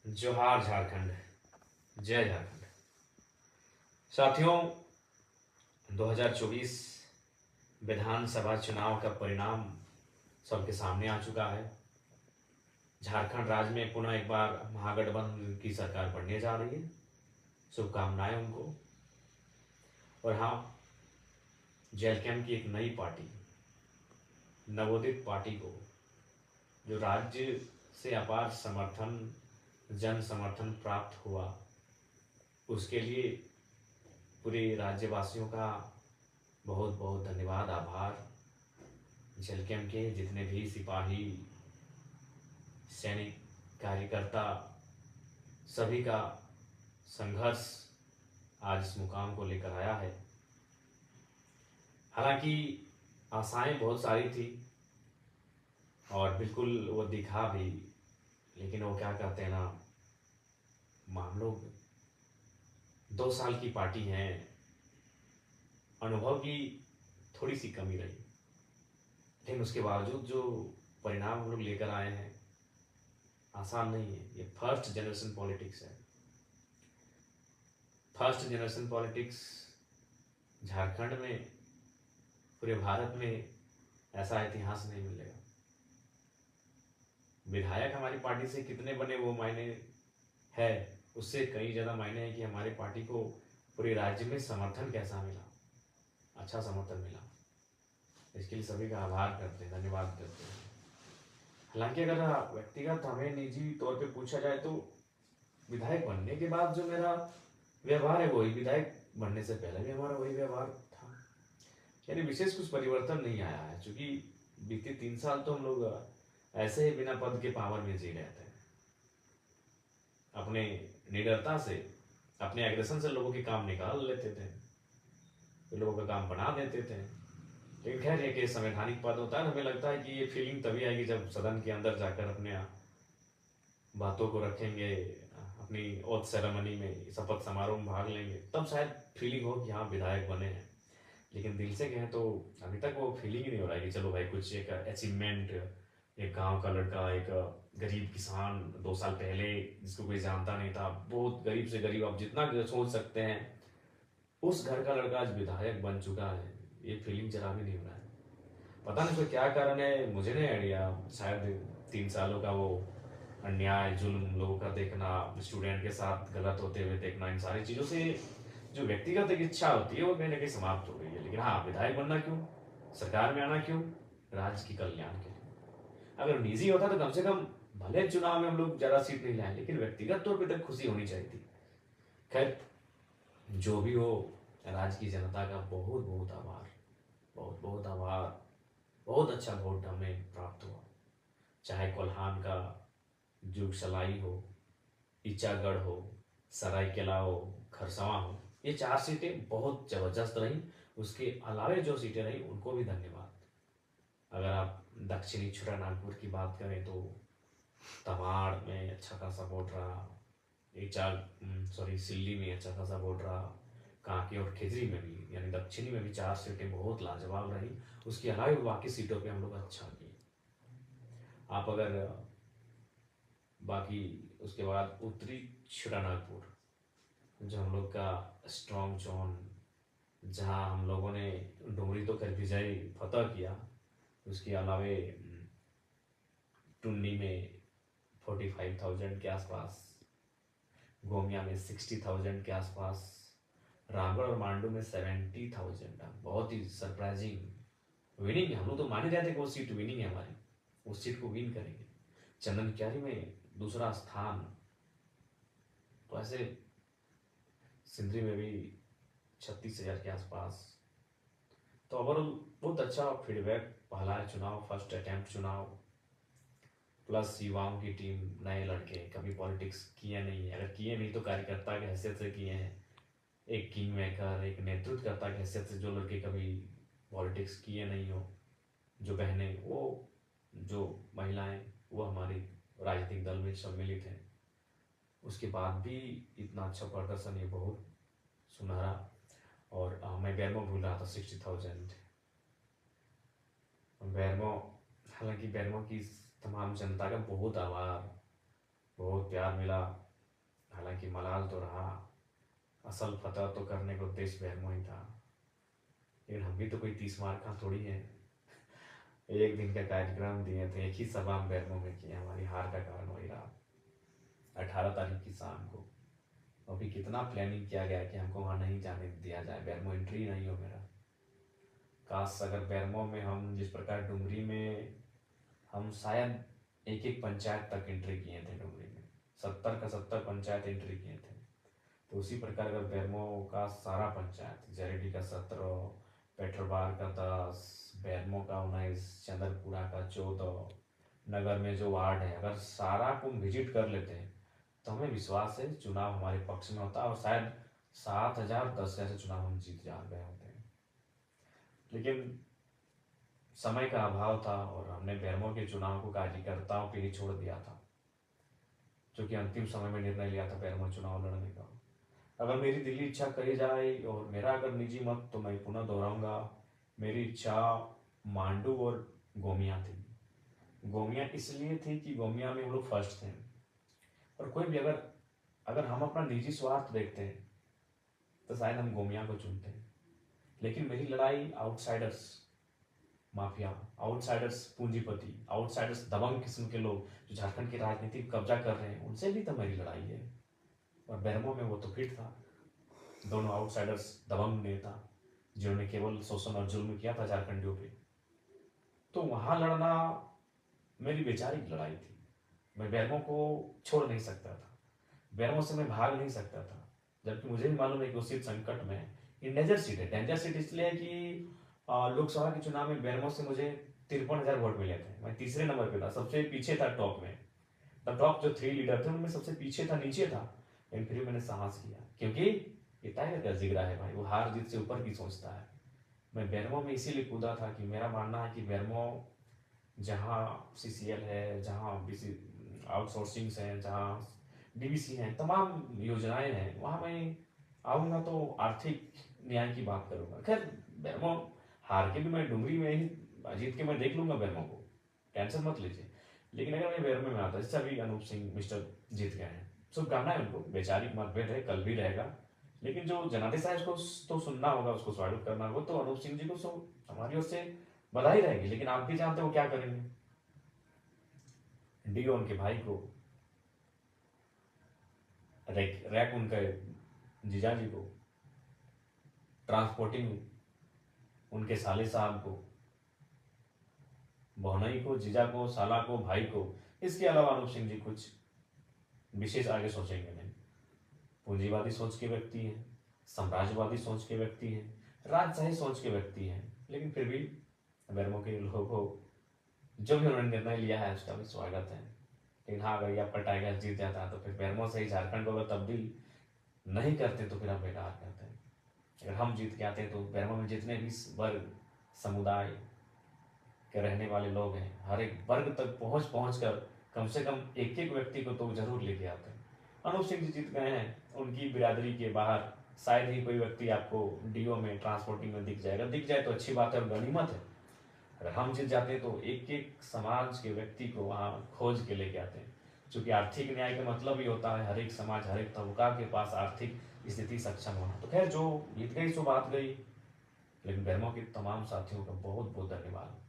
जोहार झारखंड, जय झारखंड। साथियों, 2024 विधानसभा चुनाव का परिणाम सबके सामने आ चुका है। झारखंड राज्य में पुनः एक बार महागठबंधन की सरकार बनने जा रही है। शुभकामनाएं उनको। और हाँ, जेलकैम की एक नई पार्टी, नवोदित पार्टी को, जो राज्य से अपार समर्थन, जन समर्थन प्राप्त हुआ, उसके लिए पूरे राज्यवासियों का बहुत बहुत धन्यवाद, आभार। जेलकैम के जितने भी सिपाही, सैनिक, कार्यकर्ता, सभी का संघर्ष आज इस मुकाम को लेकर आया है। हालांकि आशाएं बहुत सारी थी और बिल्कुल वो दिखा भी, लेकिन वो क्या कहते हैं ना, हम लोग 2 साल की पार्टी हैं, अनुभव की थोड़ी सी कमी रही, लेकिन उसके बावजूद जो परिणाम हम लोग लेकर आए हैं आसान नहीं है। ये फर्स्ट जनरेशन पॉलिटिक्स है। फर्स्ट जनरेशन पॉलिटिक्स झारखंड में, पूरे भारत में ऐसा इतिहास नहीं मिलेगा। विधायक हमारी पार्टी से कितने बने वो मायने है, उससे कई ज़्यादा मायने हैं कि हमारी पार्टी को पूरे राज्य में समर्थन कैसा मिला, अच्छा समर्थन मिला। इसके लिए सभी का आभार करते हैं, धन्यवाद करते हैं। हालांकि अगर व्यक्तिगत हमें निजी तौर पे पूछा जाए तो विधायक बनने के बाद जो मेरा व्यवहार है वही विधायक बनने से पहले भी हमारा वही व्यवहार था। यानी विशेष कुछ परिवर्तन नहीं आया है, क्योंकि बीते 3 साल तो हम लोग ऐसे ही बिना पद के पावर में जी रहे थे। अपने निडरता से, अपने एग्रेशन से लोगों के काम निकाल लेते थे, तो लोगों का काम बना देते थे। लेकिन खैर, ये कि संवैधानिक पद होता है, हमें लगता है कि ये फीलिंग तभी आएगी जब सदन के अंदर जाकर अपने बातों को रखेंगे, अपनी ओथ सेरेमनी में, शपथ समारोह में भाग लेंगे, तब शायद फीलिंग हो कि हाँ विधायक बने हैं। लेकिन दिल से कहें तो अभी तक वो फीलिंग ही नहीं हो रहा है कि चलो भाई कुछ एक अचीवमेंट, एक गांव का लड़का, एक गरीब किसान 2 साल पहले जिसको कोई जानता नहीं था, बहुत गरीब से गरीब, आप जितना सोच सकते हैं, उस घर का लड़का आज विधायक बन चुका है। ये फीलिंग जरा भी नहीं हो रहा है। पता नहीं कोई क्या कारण है, मुझे नहीं आइडिया। शायद 3 सालों का वो अन्याय, जुल्म लोगों का देखना, स्टूडेंट के साथ गलत होते हुए देखना, इन सारी चीज़ों से जो व्यक्तिगत एक इच्छा होती है वो कहीं ना कहीं समाप्त हो गई है। लेकिन हाँ, विधायक बनना क्यों, सरकार में आना क्यों, राज्य की कल्याण के लिए। अगर निजी होता तो कम से कम, भले चुनाव में हम लोग ज़्यादा सीट नहीं लाए, लेकिन व्यक्तिगत तौर पर तक खुशी होनी चाहिए थी। खैर, जो भी हो, राज्य की जनता का बहुत बहुत आभार, बहुत बहुत आभार। बहुत अच्छा वोट हमें प्राप्त हुआ। चाहे कोल्हान का जुगसलाई हो, ईचागढ़ हो, सरायकेला हो, खरसवां हो, ये 4 सीटें बहुत जबरदस्त रही। उसके अलावे जो सीटें रही उनको भी धन्यवाद। अगर आप दक्षिणी छोटानागपुर की बात करें तो तमाड़ में अच्छा खासा वोट रहा, सिल्ली में अच्छा खासा वोट रहा, कांके और खिजरी में भी, यानी दक्षिणी में भी 4 सीटें बहुत लाजवाब रही। उसके अलावा बाकी सीटों पे हम लोग अच्छा किए। आप अगर बाकी उसके बाद उत्तरी छोटानागपुर, जो हम लोग का स्ट्रॉन्ग जोन, जहाँ हम लोगों ने डुमरी तो कर विजय फतह किया, उसके अलावे टुंडी में 45,000 के आसपास, गोमिया में 60,000 के आसपास, रामगढ़ और मांडू में 70,000। बहुत ही सरप्राइजिंग विनिंग है। हम लोग तो माने जाते कि वो सीट विनिंग है हमारी, उस सीट को विन करेंगे। चंदन क्यारी में दूसरा स्थान, तो ऐसे सिंधरी में भी 36,000 के आसपास। तो ओवरऑल बहुत अच्छा फीडबैक। पहला चुनाव, फर्स्ट अटेम्प्ट चुनाव, प्लस युवाओं की टीम, नए लड़के, कभी पॉलिटिक्स किए नहीं है, अगर किए नहीं तो कार्यकर्ता की हैसियत से किए हैं। एक किंग मेकर, एक नेतृत्वकर्ता की हैसियत से, जो लड़के कभी पॉलिटिक्स किए नहीं हो, जो बहनें, वो जो महिलाएं, वो हमारी राजनीतिक दल में सम्मिलित हैं, उसके बाद भी इतना अच्छा प्रदर्शन, ये बहुत सुनहरा। और मैं बैरमो भूल रहा था, 60,000 बैरमो। हालांकि बैरमो की तमाम जनता का बहुत आभार। बहुत प्यार मिला। हालांकि मलाल तो रहा, असल फतह तो करने का उद्देश्य बहरमो ही था। लेकिन हम भी तो कोई 30 मार का थोड़ी है। एक दिन का कार्यक्रम दिए थे, एक ही सभा हम बहरमो में किए, हमारी हार का कारण वही रहा। 18 तारीख की शाम को अभी कितना प्लानिंग किया गया कि हमको वहाँ नहीं जाने दिया जाए, बैरमो एंट्री नहीं हो मेरा। काश अगर बैरमो में हम जिस प्रकार डुमरी में हम शायद एक एक पंचायत तक एंट्री किए थे, डुमरी में 70 का 70 पंचायत एंट्री किए थे, तो उसी प्रकार अगर बैरमो का सारा पंचायत, जरेडी का 17, पेट्रोबार का 10, बैरमो का 19, चंदरपुरा का 14, नगर में जो वार्ड है अगर सारा को विजिट कर लेते हैं तो हमें विश्वास है चुनाव हमारे पक्ष में होता और शायद 7,000 10,000 से चुनाव हम जीत जा गए होते हैं। लेकिन समय का अभाव था और हमने बैरमो के चुनाव को कार्यकर्ताओं पे ही छोड़ दिया था, जो कि अंतिम समय में निर्णय लिया था बैरमो चुनाव लड़ने का। अगर मेरी दिली इच्छा कही जाए और मेरा अगर निजी मत तो मैं पुनः दोहराऊंगा, मेरी इच्छा मांडू और गोमिया थी। गोमिया इसलिए थी कि गोमिया में हम लोग फर्स्ट थे, और कोई भी अगर अगर हम अपना निजी स्वार्थ देखते हैं तो शायद हम गोमिया को चुनते हैं। लेकिन मेरी लड़ाई आउटसाइडर्स, माफिया, आउटसाइडर्स पूंजीपति, आउटसाइडर्स दबंग किस्म के लोग जो झारखंड की राजनीति को कब्जा कर रहे हैं, उनसे भी तो मेरी लड़ाई है। और बैरमो में वो तो फिट था, दोनों आउटसाइडर्स दबंग नेता जिन्होंने केवल शोषण और जुल्म किया था झारखंडियों पे, तो वहां लड़ना मेरी वैचारिक लड़ाई थी। मैं बैरमो को छोड़ नहीं सकता था, बैरमो से मैं भाग नहीं सकता था, जबकि मुझे भी मालूम है कि उस सीट संकट में ये डेंजर सीट है। डेंजर सीट इसलिए है कि लोकसभा के चुनाव में बैरमो से मुझे 53,000 वोट मिले थे, मैं तीसरे नंबर पे था, सबसे पीछे था टॉप में। द टॉप जो 3 लीडर थे उनमें सबसे पीछे था, नीचे था। लेकिन फिर मैंने साहस किया, क्योंकि ये टाइगर का जिगरा है भाई, वो हार जीत से ऊपर की सोचता है। मैं बैरमो में इसीलिए कूदा था कि मेरा मानना है कि बैरमो जहाँ सीसीएल है, जहाँ बीसी आउटसोर्सिंग है, जहाँ डीबीसी है, तमाम योजनाएं हैं, वहाँ मैं आऊँगा तो आर्थिक न्याय की बात करूँगा। खैर बैरमो हार के भी मैं डुमरी में ही जीत के मैं देख लूंगा बैरमो को, टेंशन मत लीजिए। लेकिन अगर मैं बैरमो में आता, जैसे अभी अनूप सिंह मिस्टर जीत गए हैं, शुभकामना है उनको, वैचारिक मतभेद है, कल भी रहेगा, लेकिन जो जनादेश है उसको तो सुनना होगा, उसको स्वागत करना होगा। तो अनूप सिंह जी को हमारी ओर से बधाई रहेगी। लेकिन आप भी जानते हो क्या करेंगे, डीओ उनके भाई को, रैक उनके जीजा जी को, ट्रांसपोर्टिंग उनके साले साहब को, बहुनई को, जीजा को, साला को, भाई को। इसके अलावा अनूप सिंह जी कुछ विशेष आगे सोचेंगे नहीं। पूंजीवादी सोच के व्यक्ति हैं, साम्राज्यवादी सोच के व्यक्ति हैं, राजशाही सोच के व्यक्ति हैं, लेकिन फिर भी बैरमो के लोगों को जो भी उन्होंने निर्णय लिया है उसका भी स्वागत है। लेकिन हाँ, अगर ये आपका टाइगर जीत जाता है तो फिर बैरमो से ही झारखंड को अगर तब्दील नहीं करते तो फिर हम बेकार करते हैं। अगर हम जीत के आते हैं तो बैरमो में जितने भी वर्ग समुदाय के रहने वाले लोग हैं, हर एक वर्ग तक पहुंच पहुंच कर कम से कम एक एक व्यक्ति को तो जरूर लेके आते हैं। अनूप सिंह जी जीत गए हैं, उनकी बिरादरी के बाहर शायद ही कोई व्यक्ति आपको डीओ में, ट्रांसपोर्टिंग में दिख जाएगा। दिख जाए तो अच्छी बात है और गनीमत है। अगर हम जीत जाते हैं तो एक एक समाज के व्यक्ति को वहाँ खोज के लेके आते हैं, क्योंकि आर्थिक न्याय का मतलब ही होता है हर एक समाज, हर एक तबका के पास आर्थिक स्थिति सक्षम होना। तो खैर जो जीत गई सो बात गई। लेकिन बैरमो के तमाम साथियों का बहुत बहुत धन्यवाद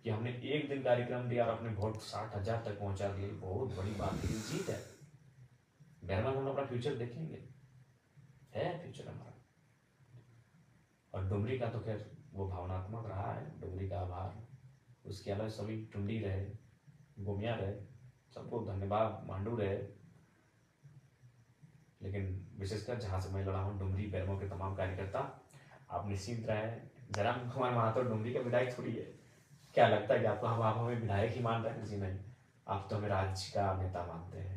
कि हमने एक दिन कार्यक्रम दिया और अपने वोट 60,000 तक पहुंचा दिए। बहुत बड़ी बात है, जीत है। बैरमो में हम अपना फ्यूचर देखेंगे, है फ्यूचर हमारा। और डुमरी का तो खैर वो भावनात्मक रहा है, डुमरी का आभार। उसके अलावा सभी टुंडी रहे, गोमिया रहे, सबको धन्यवाद, मांडू रहे। लेकिन विशेषकर जहाँ से मैं लड़ा हूँ, डुमरी बैरमो के तमाम कार्यकर्ता, आप निश्चिंत रहे। जयराम कुमार महातो डुमरी का विधायक थोड़ी है। क्या लगता है कि आपको आप हमें विधायक ही मान रहे हैं? जी नहीं, आप तो हमें राज्य का नेता मानते हैं।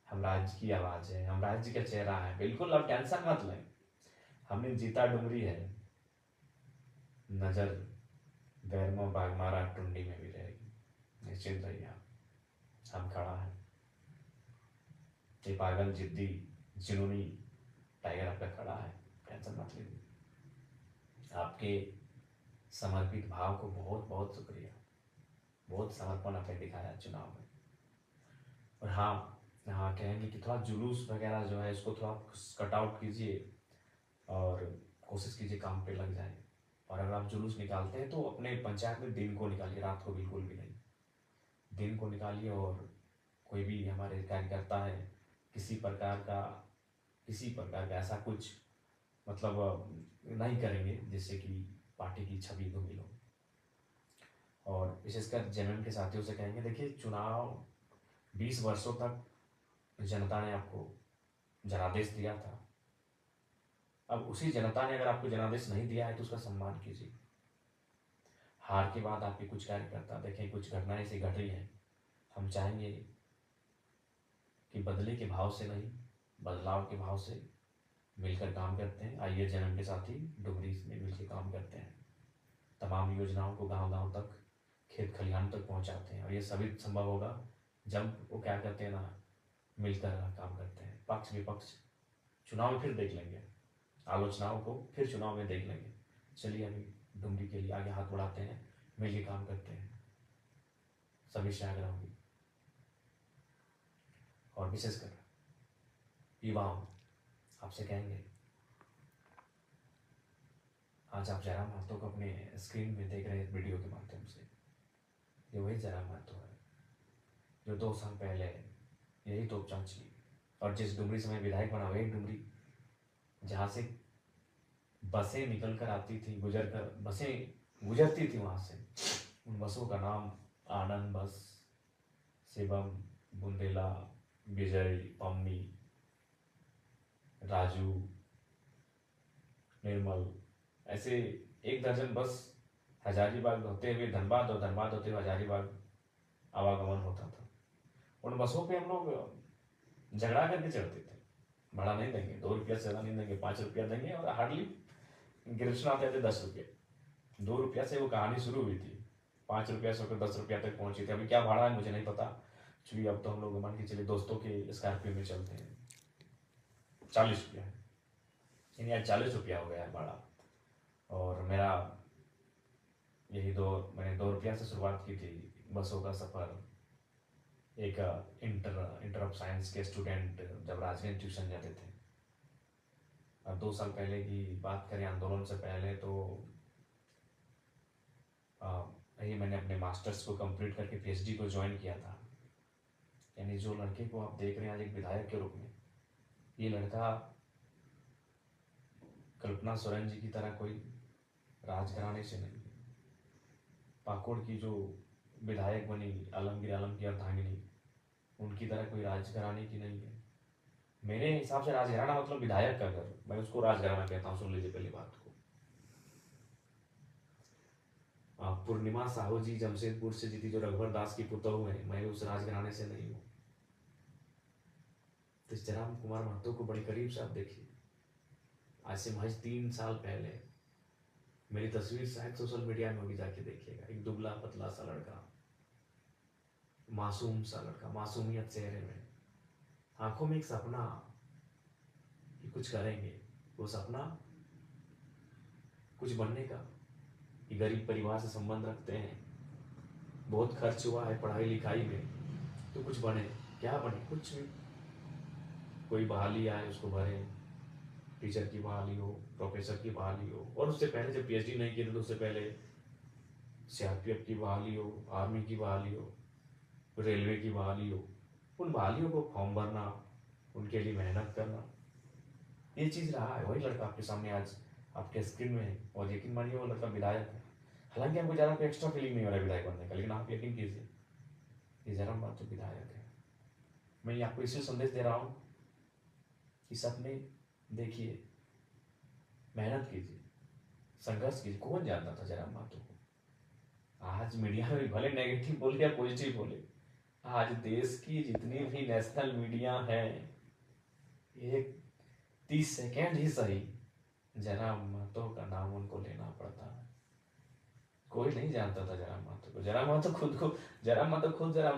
हम राज्य की आवाज है, हम राज्य का चेहरा है। बिल्कुल आप टेंशन मत लें, हमने जीता डुमरी है, नजर बैरमो, बागमारा, टुंडी में भी रहेगी, निश्चिंत रहिए आप। हम खड़ा है, ये पागल जिद्दी जुनूनी टाइगर आपका खड़ा है, टेंशन मत लीजिए। आपके समर्पित भाव को बहुत बहुत शुक्रिया, बहुत समर्पण आपने दिखाया चुनाव में। और हाँ, हाँ, कहेंगे कि थोड़ा जुलूस वगैरह जो है इसको थोड़ा कट आउट कीजिए और कोशिश कीजिए काम पे लग जाए। और अगर आप जुलूस निकालते हैं तो अपने पंचायत में दिन को निकालिए, रात को बिल्कुल भी नहीं। दिन को निकालिए और कोई भी हमारे कार्यकर्ता है, किसी प्रकार का ऐसा कुछ मतलब नहीं करेंगे जिससे कि पार्टी की छवि धूमिल हो। और विशेषकर जेएमएम के साथियों से कहेंगे, देखिए चुनाव 20 वर्षों तक जनता ने आपको जनादेश दिया था। अब उसी जनता ने अगर आपको जनादेश नहीं दिया है तो उसका सम्मान कीजिए। हार के बाद आपके कुछ कार्यकर्ता देखें, कुछ घटनाएं ऐसी घट रही हैं, हम चाहेंगे कि बदले के भाव से नहीं, बदलाव के भाव से मिलकर काम करते हैं। आइए जन्म के साथ ही डुमरी में मिलकर काम करते हैं, तमाम योजनाओं को गांव गांव तक, खेत खलिहान तक पहुंचाते हैं। और ये सभी संभव होगा जब वो क्या करते हैं ना, मिलकर काम करते हैं। पक्ष विपक्ष चुनाव में फिर देख लेंगे, आलोचनाओं को फिर चुनाव में देख लेंगे। चलिए अभी डुमरी के लिए आगे हाथ बढ़ाते हैं, मिलकर काम करते हैं। सभी से आग्रह होगी और विशेषकर युवाओं आपसे कहेंगे, आज आप जयराम महतो को अपने स्क्रीन में देख रहे हैं वीडियो के माध्यम से। ये वही जयराम महतो है जो 2 साल पहले यही तोप चांची और जिस डुमरी से मैं विधायक बना, वही डुमरी जहाँ से बसें निकल कर आती थी, बसें गुजरती थी वहाँ से। उन बसों का नाम आनंद बस, शिवम, बुंदेला, विजय, पम्मी, राजू, निर्मल, ऐसे 1 दर्जन बस हजारीबाग होते हुए धनबाद और धनबाद होते हुए हजारीबाग आवागमन होता था। उन बसों पे हम लोग झगड़ा करके चढ़ते थे, भाड़ा नहीं देंगे, 2 रुपया से ज़्यादा नहीं देंगे, 5 रुपया देंगे। और हार्डली गिरफ्तार आते थे 10 रुपये। 2 रुपया से वो कहानी शुरू हुई थी, 5 रुपया से होकर 10 रुपया तक पहुंची थी। अभी क्या भाड़ा है मुझे नहीं पता, चूँकि अब तो हम लोग मान के चलिए दोस्तों के स्कॉर्पियो में चलते हैं। 40 रुपया है, यानी आज 40 रुपया हो गया है भाड़ा। और मेरा मैंने 2 रुपया से शुरुआत की थी बसों का सफ़र। एक इंटर ऑफ साइंस के स्टूडेंट जब राजगंज ट्यूशन जाते थे, अब 2 साल पहले की बात करें, आंदोलन से पहले, तो यही मैंने अपने मास्टर्स को कंप्लीट करके पीएचडी को ज्वाइन किया था। यानी जो लड़के को आप देख रहे हैं आज एक विधायक के रूप में, ये लड़का कल्पना सोरेन जी की तरह कोई राजघराने से नहीं, पाकुड़ की जो विधायक बनी आलमगीर आलम की अर्धांगिनी, उनकी तरह कोई राजघराने की नहीं है। मेरे हिसाब से राजघराना मतलब विधायक का घर, मैं उसको राजघराना कहता हूँ। सुन लीजिए पहली बात को। पूर्णिमा साहू जी जमशेदपुर से जीती, जो रघुवर दास की पुतोहू है, मैं उस राजघराने से नहीं हूँ। तो जयराम कुमार महतो को बड़ी करीब से आप देखिए। आज से महज 3 साल पहले मेरी तस्वीर शायद सोशल मीडिया में होगी, जाके देखिएगा। एक दुबला पतला सा लड़का, मासूम सा लड़का, मासूमियत चेहरे में, आंखों में एक सपना कि कुछ करेंगे। वो सपना कुछ बनने का, कि गरीब परिवार से संबंध रखते हैं, बहुत खर्च हुआ है पढ़ाई लिखाई में, तो कुछ बने। क्या बने? कुछ भी। कोई बहाली आए उसको भरे, टीचर की बहाली हो, प्रोफेसर की बहाली हो, और उससे पहले जब पीएचडी नहीं किए थे तो उससे पहले सीआरपीएफ की बहाली हो, आर्मी की बहाली हो, रेलवे की बहाली हो। उन बहालियों को फॉर्म भरना, उनके लिए मेहनत करना, ये चीज़ रहा है। वही लड़का आपके सामने आज आपके स्क्रीन में है, और यकीन मानिए वो लड़का विधायक है। हालांकि हमको ज़्यादा कोई एक्स्ट्रा फीलिंग नहीं हो रहा है विधायक बनने का, लेकिन आप यकीन कीजिए ये जयराम महतो विधायक है। मैं आपको इसी संदेश दे रहा हूँ कि सपने देखिए, मेहनत कीजिए, संघर्ष कीजिए। कौन जानता था जयराम महतो को? आज मीडिया में भले नेगेटिव बोले या पॉजिटिव बोले, आज देश की जितनी भी नेशनल मीडिया है, एक 30 सेकेंड ही सही जयराम महतो का नाम उनको लेना पड़ता है। कोई नहीं जानता था जयराम महतो को। जयराम महतो खुद जयराम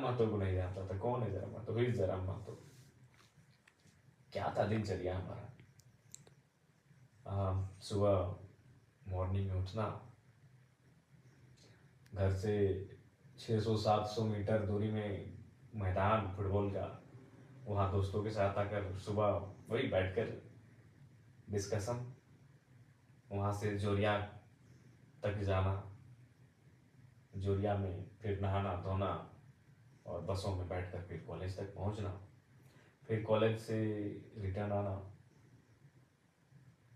महतो को नहीं जानता था। कौन है जयराम महतो? हुई जयराम महतो। क्या था दिनचर्या हमारा? सुबह मॉर्निंग में उठना, घर से 600-700 मीटर दूरी में मैदान फुटबॉल का, वहाँ दोस्तों के साथ आकर सुबह वही बैठकर डिस्कशन, वहाँ से जोरिया तक जाना, जोरिया में फिर नहाना धोना और बसों में बैठकर फिर कॉलेज तक पहुँचना, फिर कॉलेज से रिटर्न आना,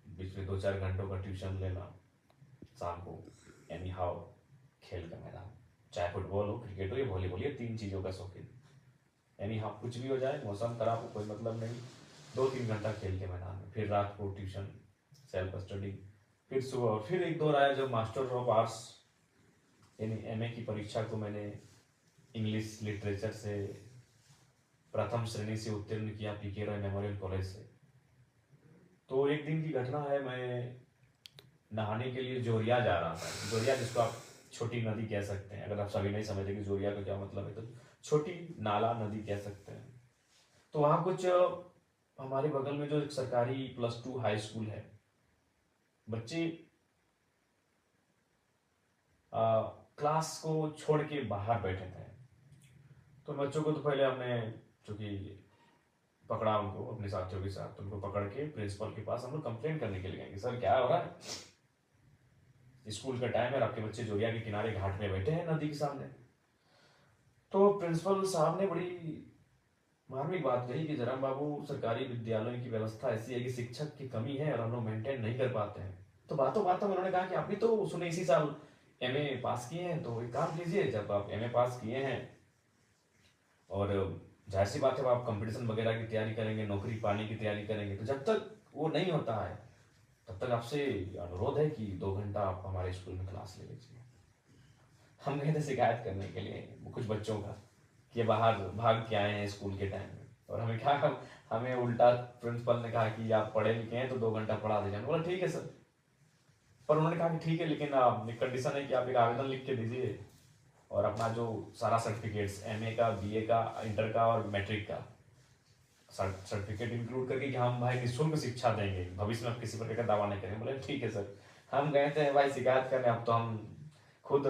बीच में 2-4 घंटों का ट्यूशन लेना, शाम को एनी हाउ खेल का मैदान, चाहे फुटबॉल हो, क्रिकेट हो या वॉलीबॉल, ये 3 चीज़ों का शौकीन। एनी हाउ कुछ भी हो जाए, मौसम खराब हो कोई मतलब नहीं, 2-3 घंटा खेल के मैदान में, फिर रात को ट्यूशन, सेल्फ स्टडी, फिर सुबह, और फिर एक दौर आया जब मास्टर ऑफ आर्ट्स यानी एमए की परीक्षा को मैंने इंग्लिश लिटरेचर से प्रथम श्रेणी से उत्तीर्ण किया पीके रॉय मेमोरियल कॉलेज से। तो एक दिन की घटना है, मैं नहाने के लिए जोरिया जा रहा था। जोरिया जिसको आप छोटी नदी कह सकते हैं, अगर आप सभी नहीं समझे कि जोरिया का क्या मतलब है, तो छोटी नाला नदी कह सकते हैं। तो वहाँ कुछ हमारे बगल में जो एक सरकारी +2 हाई स्कूल है, बच्चे क्लास को छोड़ के बाहर बैठे थे। तो बच्चों को तो पहले हमने चूंकि पकड़ा उनको अपने साथियों के साथ, उनको पकड़ के प्रिंसिपल के पास हम लोग कंप्लेंट करने के लिए गए कि सर क्या हो रहा है, स्कूल का टाइम है, आपके बच्चे जोरिया के किनारे घाट में बैठे हैं नदी के सामने। तो प्रिंसिपल साहब ने बड़ी मार्मिक बात कही कि जरा बाबू, सरकारी विद्यालयों की व्यवस्था ऐसी है कि शिक्षक की कमी है और हम लोग मेंटेन नहीं कर पाते हैं। तो बातों बातों में उन्होंने कहा कि आप भी तो सुने इसी साल एमए पास किए हैं, तो एक काम कीजिए, जब आप एमए पास किए हैं और जाहिर सी बात है आप कंपटीशन वगैरह की तैयारी करेंगे, नौकरी पाने की तैयारी करेंगे, तो जब तक वो नहीं होता है तब तक आपसे अनुरोध है कि 2 घंटा आप हमारे स्कूल में क्लास ले लीजिए। हम गए थे शिकायत करने के लिए कुछ बच्चों का कि ये बाहर भाग के आए हैं स्कूल के टाइम में, और हमें क्या, हमें उल्टा प्रिंसिपल ने कहा कि आप पढ़े लिखे हैं तो 2 घंटा पढ़ा दीजिए। बोला ठीक है सर, पर उन्होंने कहा कि ठीक है, लेकिन आप कंडीशन है कि आप एक आवेदन लिख के दीजिए और अपना जो सारा सर्टिफिकेट्स एमए का, बीए का, इंटर का और मैट्रिक का सर्टिफिकेट इंक्लूड करके कि हम भाई निःशुल्क शिक्षा देंगे, भविष्य में आप किसी प्रकार का दावा नहीं करेंगे। बोले ठीक है सर। हम गए थे भाई शिकायत करने, अब तो हम खुद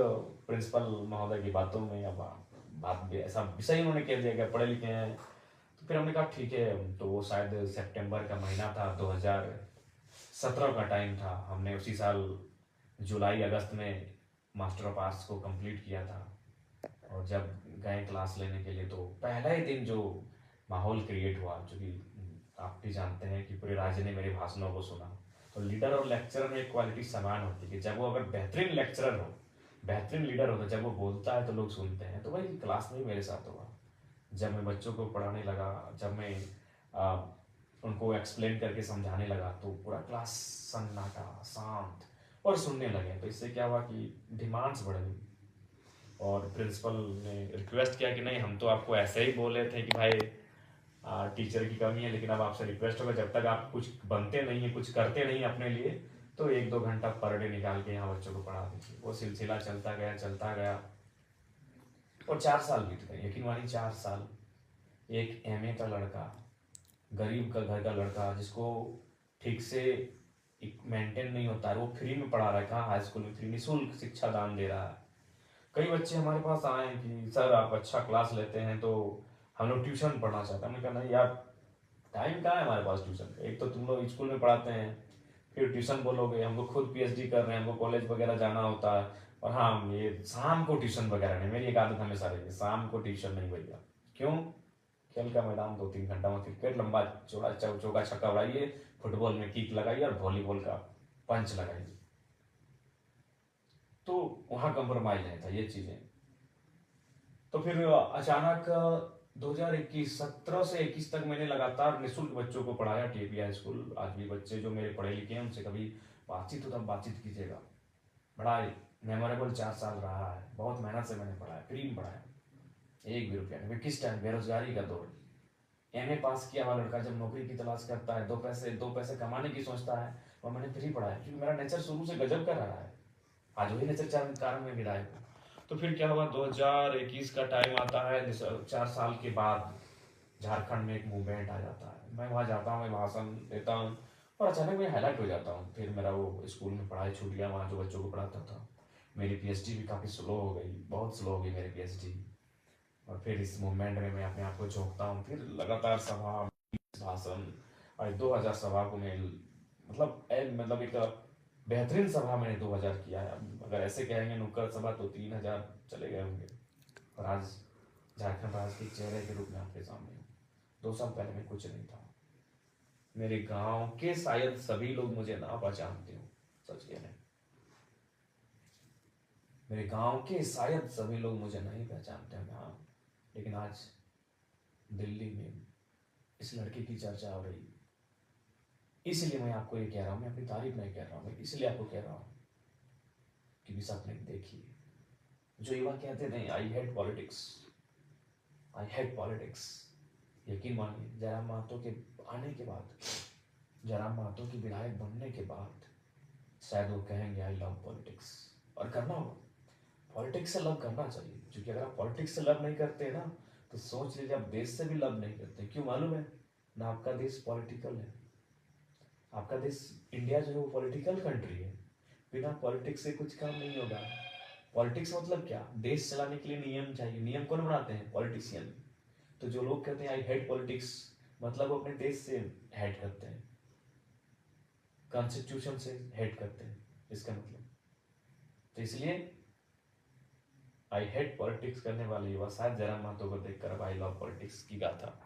प्रिंसिपल महोदय की बातों में, अब बात भी ऐसा विषय उन्होंने कह दिया कि पढ़े लिखे हैं। तो फिर हमने कहा ठीक है, तो वो शायद सितंबर का महीना था, 2017 का टाइम था। हमने उसी साल जुलाई अगस्त में मास्टर ऑफ आर्ट्स को कंप्लीट किया था। और जब गए क्लास लेने के लिए, तो पहला ही दिन जो माहौल क्रिएट हुआ, जो कि आप भी जानते हैं कि पूरे राज्य ने मेरे भाषणों को सुना। तो लीडर और लेक्चरर में एक क्वालिटी समान होती है कि जब वो अगर बेहतरीन लेक्चरर हो, बेहतरीन लीडर हो, तो जब वो बोलता है तो लोग सुनते हैं। तो वही क्लास में ही मेरे साथ हुआ। जब मैं बच्चों को पढ़ाने लगा, जब मैं उनको एक्सप्लेन करके समझाने लगा, तो पूरा क्लास सन्नाटा, शांत और सुनने लगे। तो इससे क्या हुआ कि डिमांड्स बढ़ गई और प्रिंसिपल ने रिक्वेस्ट किया कि नहीं, हम तो आपको ऐसे ही बोले थे कि भाई टीचर की कमी है, लेकिन अब आपसे रिक्वेस्ट होगा जब तक आप कुछ बनते नहीं है, कुछ करते नहीं अपने लिए, तो 1-2 घंटा पर डे निकाल के यहाँ बच्चों को पढ़ा दीजिए। वो सिलसिला चलता गया चलता गया और 4 साल बीत गए। यकीन मानिए 4 साल। एक एमए का लड़का, गरीब का घर का लड़का, जिसको ठीक से मेंटेन नहीं होता है, वो फ्री में पढ़ा रहा है। कहाँ, हाई स्कूल में फ्री निःशुल्क शिक्षा दान दे रहा है। कई बच्चे हमारे पास आए हैं कि सर आप अच्छा क्लास लेते हैं तो हम लोग ट्यूशन पढ़ना चाहते हैं। हमने कहा नहीं यार, टाइम कहाँ है हमारे पास ट्यूशन का। एक तो तुम लोग स्कूल में पढ़ाते हैं, फिर ट्यूशन बोलोगे, हम लोग खुद पीएचडी कर रहे हैं, हमको कॉलेज वगैरह जाना होता है, और हाँ ये शाम को ट्यूशन वगैरह नहीं। मेरी एक आदत हमेशा रही है, शाम को ट्यूशन नहीं भैया। क्यों? खेल का मैदान 2-3 घंटा में क्रिकेट लंबा चौड़ा चौका छक्का उड़ाइए, फुटबॉल में किक लगाइए और वॉलीबॉल का पंच लगाइए। तो वहाँ कंप्रोमाइज नहीं था ये चीजें। तो फिर अचानक 2021 17 से 21 तक मैंने लगातार निःशुल्क बच्चों को पढ़ाया टीपी हाई स्कूल। आज भी बच्चे जो मेरे पढ़े लिखे हैं उनसे कभी बातचीत हो तब बातचीत कीजिएगा। बड़ा मेमोरेबल 4 साल रहा है। बहुत मेहनत से मैंने पढ़ाया, फ्री में पढ़ाया, 1 भी रुपया नहीं। किस टाइम बेरोजगारी का दौर, एमए पास किया हुआ लड़का जब नौकरी की तलाश करता है, 2 पैसे कमाने की सोचता है, और मैंने फ्री पढ़ाया क्योंकि मेरा नेचर शुरू से गजब का रहा है। आज वही नेचर कारण में विधायक हूँ। तो फिर क्या हुआ, 2021 का टाइम आता है, 4 साल के बाद झारखंड में एक मूवमेंट आ जाता है। मैं वहाँ जाता हूँ, मैं भाषण देता हूँ और अचानक मैं हाईलाइट हो जाता हूँ। फिर मेरा वो स्कूल में पढ़ाई छूट गया, वहाँ जो बच्चों को पढ़ाता था। मेरी पीएचडी भी काफ़ी स्लो हो गई, बहुत स्लो हो गई मेरी पीएचडी। और फिर इस मूवमेंट में मैं अपने आप को झोंकता हूँ, फिर लगातार सभा, भाषण, और 2000 सभा को मैं मतलब एक बेहतरीन सभा मैंने 2000 किया है। अगर ऐसे कहेंगे नुक्कड़ सभा तो 3000 चले गए होंगे। और आज झारखंड राज्य के चेहरे के रूप में आपके सामने हूँ। 2 साल पहले मैं कुछ नहीं था। मेरे गांव के शायद सभी लोग मुझे ना पहचानते हो, सच कह रहे, मेरे गांव के शायद सभी लोग मुझे नहीं पहचानते हैं। हाँ, लेकिन आज दिल्ली में इस लड़के की चर्चा हो रही है, इसलिए मैं आपको ये कह रहा हूँ। मैं अपनी तारीफ नहीं कर रहा हूँ, मैं इसलिए आपको कह रहा हूँ कि भी सपने देखिए। जो युवा कहते थे I hate politics, I hate politics, यकीन मानिए जयराम महतो के आने के बाद, जयराम महतो की विधायक बनने के बाद शायद वो कहेंगे आई लव पॉलिटिक्स। और करना होगा, पॉलिटिक्स से लव करना चाहिए, क्योंकि अगर आप पॉलिटिक्स से लव नहीं करते ना, तो सोच लीजिए आप देश से भी लव नहीं करते। क्यों मालूम है ना? आपका देश पॉलिटिकल है, आपका देश इंडिया जो है वो पॉलिटिकल कंट्री है। बिना पॉलिटिक्स से कुछ काम नहीं होगा। पॉलिटिक्स मतलब क्या? देश चलाने के लिए नियम चाहिए। नियम कौन बनाते हैं? पॉलिटिशियन। तो जो लोग कहते हैं आई हेट पॉलिटिक्स, मतलब वो अपने देश से हेट करते हैं, कॉन्स्टिट्यूशन से हेट करते हैं, इसका मतलब। तो इसलिए आई हेट पॉलिटिक्स करने वाले युवा शायद जयराम महतो को देखकर अब आई लव पॉलिटिक्स की गाथा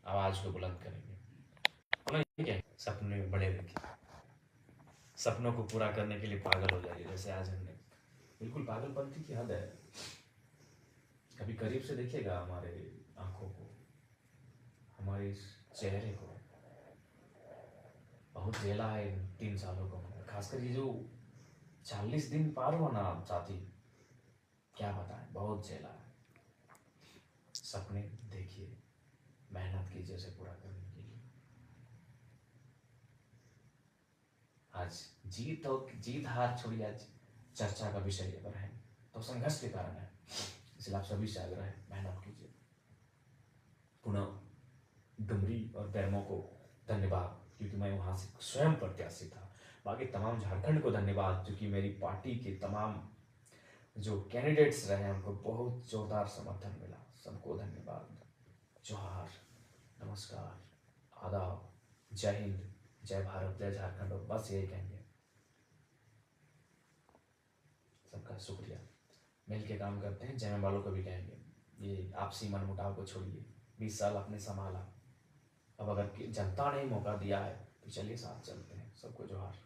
आवाज को बुलंद करेंगे। ठीक है, सपने बड़े रखिए, सपनों को पूरा करने के लिए पागल हो जाइए, जैसे आज हमने। बिल्कुल पागलपंथी की हद है। कभी करीब से देखिएगा हमारे आंखों को, हमारे इस चेहरे को। बहुत झेला है इन 3 सालों को, खासकर ये जो 40 दिन पार हुआ ना साथी, क्या बताएं, बहुत झेला है। सपने देखिए, मेहनत कीजिए उसे पूरा करने के लिए। आज जीत हार छोड़िए, आज चर्चा का विषय अगर है तो संघर्ष के कारण है। इसलिए आप सभी से आग्रह है, मेहनत कीजिए। पुनः डुमरी और बैरमो को धन्यवाद, क्योंकि मैं वहां से स्वयं प्रत्याशी था। बाकी तमाम झारखंड को धन्यवाद, क्योंकि मेरी पार्टी के तमाम जो कैंडिडेट्स रहे उनको बहुत जोरदार समर्थन मिला। सबको धन्यवाद। जोहार, नमस्कार, आदाब, जय हिंद, जय भारत, जय झारखंड। और बस यही कहेंगे, सबका शुक्रिया। मिल के काम करते हैं। जय वालों को भी कहेंगे, ये आपसी मनमुटाव को छोड़िए। 20 साल आपने संभाला, अब अगर जनता ने मौका दिया है तो चलिए साथ चलते हैं। सबको जोहार।